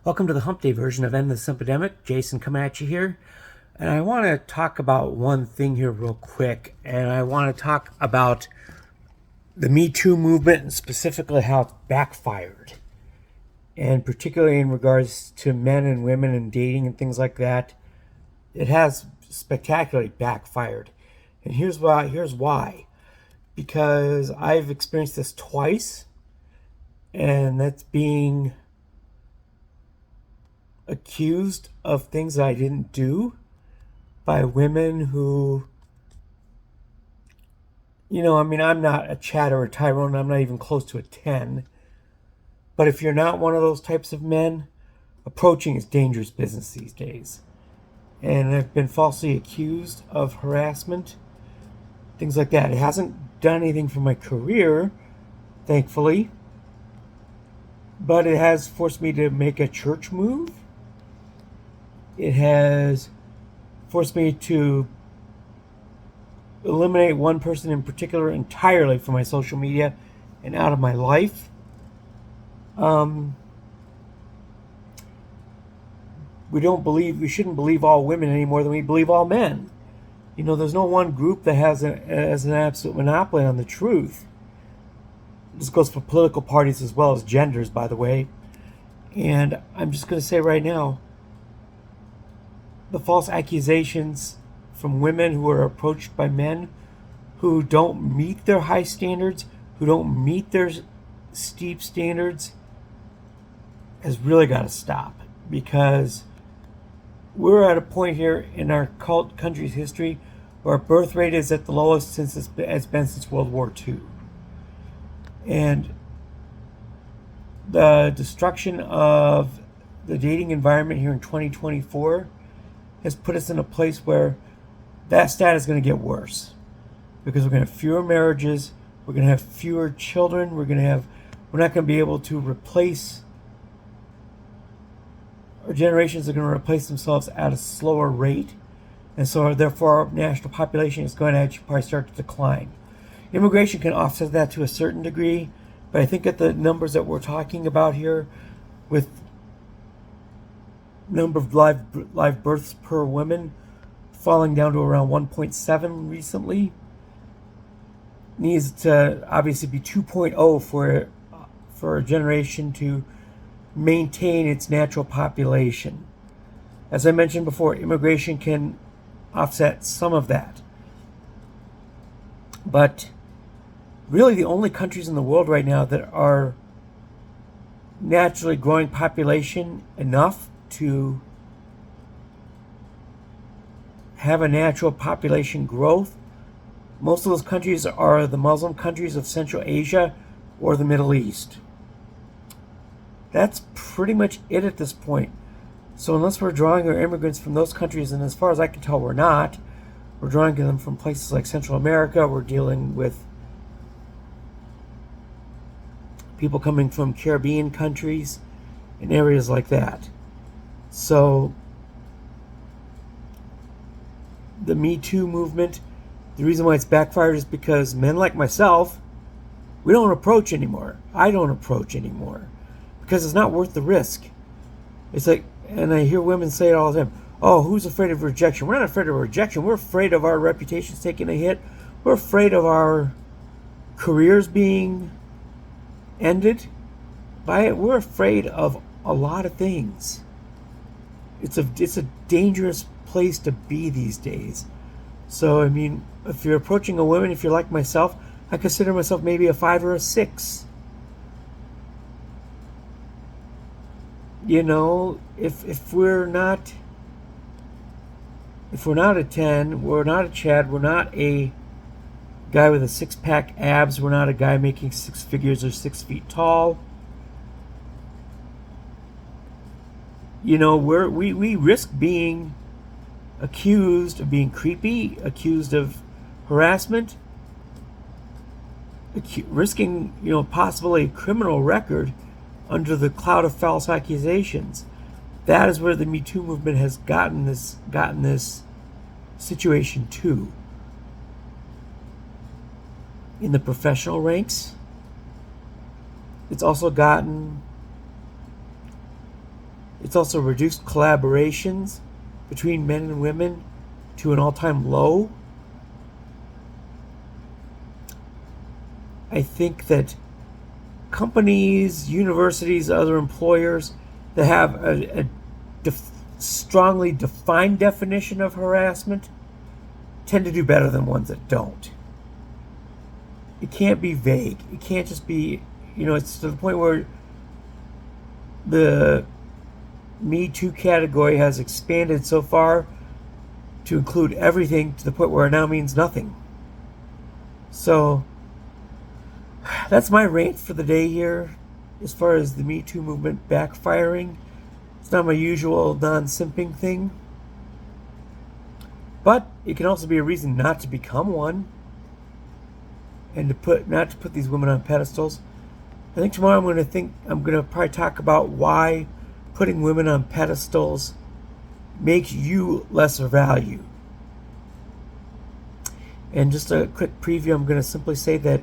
Welcome to the Hump Day version of End the Simpademic. Jason coming at you here. And I want to talk about one thing here real quick. And I want to talk about the Me Too movement and specifically how it's backfired. And particularly in regards to men and women and dating and things like that. It has spectacularly backfired. And here's why. Because I've experienced this twice. And that's being accused of things that I didn't do by women who, I'm not a Chad or a Tyrone. I'm not even close to a 10. But if you're not one of those types of men, approaching is dangerous business these days. And I've been falsely accused of harassment, things like that. It hasn't done anything for my career, thankfully, but it has forced me to make a church move. It has forced me to eliminate one person in particular entirely from my social media and out of my life. We shouldn't believe all women any more than we believe all men. There's no one group that has an absolute monopoly on the truth. This goes for political parties as well as genders, by the way. And I'm just going to say right now, the false accusations from women who are approached by men who don't meet their high standards, who don't meet their steep standards, has really got to stop. Because we're at a point here in our country's history where our birth rate is at the lowest since it's been since World War II. And the destruction of the dating environment here in 2024 has put us in a place where that stat is going to get worse, because we're going to have fewer marriages, we're going to have fewer children, we're not going to be able to replace, our generations are going to replace themselves at a slower rate, and so therefore our national population is going to actually probably start to decline. Immigration can offset that to a certain degree, but I think at the numbers that we're talking about here, with number of live births per woman falling down to around 1.7 recently, needs to obviously be 2.0 for a generation to maintain its natural population. As I mentioned before, immigration can offset some of that. But really the only countries in the world right now that are naturally growing population enough to have a natural population growth, most of those countries are the Muslim countries of Central Asia or the Middle East. That's pretty much it at this point. So unless we're drawing our immigrants from those countries, and as far as I can tell we're not, we're drawing them from places like Central America, we're dealing with people coming from Caribbean countries and areas like that. So the Me Too movement, the reason why it's backfired is because men like myself, we don't approach anymore. I don't approach anymore because it's not worth the risk. It's like, and I hear women say it all the time, oh, who's afraid of rejection? We're not afraid of rejection. We're afraid of our reputations taking a hit. We're afraid of our careers being ended by it. We're afraid of a lot of things. It's a dangerous place to be these days. So if you're approaching a woman, if you're like myself, I consider myself maybe a 5 or a 6. If we're not a 10, we're not a Chad, we're not a guy with a 6-pack abs, we're not a guy making 6 figures or 6 feet tall. We risk being accused of being creepy, accused of harassment, risking possibly a criminal record under the cloud of false accusations. That is where the Me Too movement has gotten this situation to. In the professional ranks, it's also gotten It's also reduced collaborations between men and women to an all-time low. I think that companies, universities, other employers that have a strongly defined definition of harassment tend to do better than ones that don't. It can't be vague. It can't just be, it's to the point where the Me Too category has expanded so far to include everything to the point where it now means nothing. So that's my rant for the day here as far as the Me Too movement backfiring. It's not my usual non-simping thing, but it can also be a reason not to become one, and not to put these women on pedestals. I think tomorrow I'm going to probably talk about why putting women on pedestals makes you lesser value. And just a quick preview, I'm going to simply say that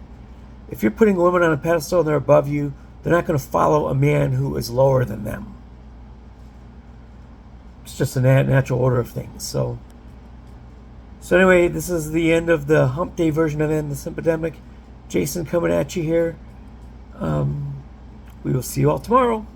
if you're putting women on a pedestal and they're above you, they're not going to follow a man who is lower than them. It's just a natural order of things. So anyway, this is the end of the hump day version of End the Simpademic. Jason coming at you here. We will see you all tomorrow.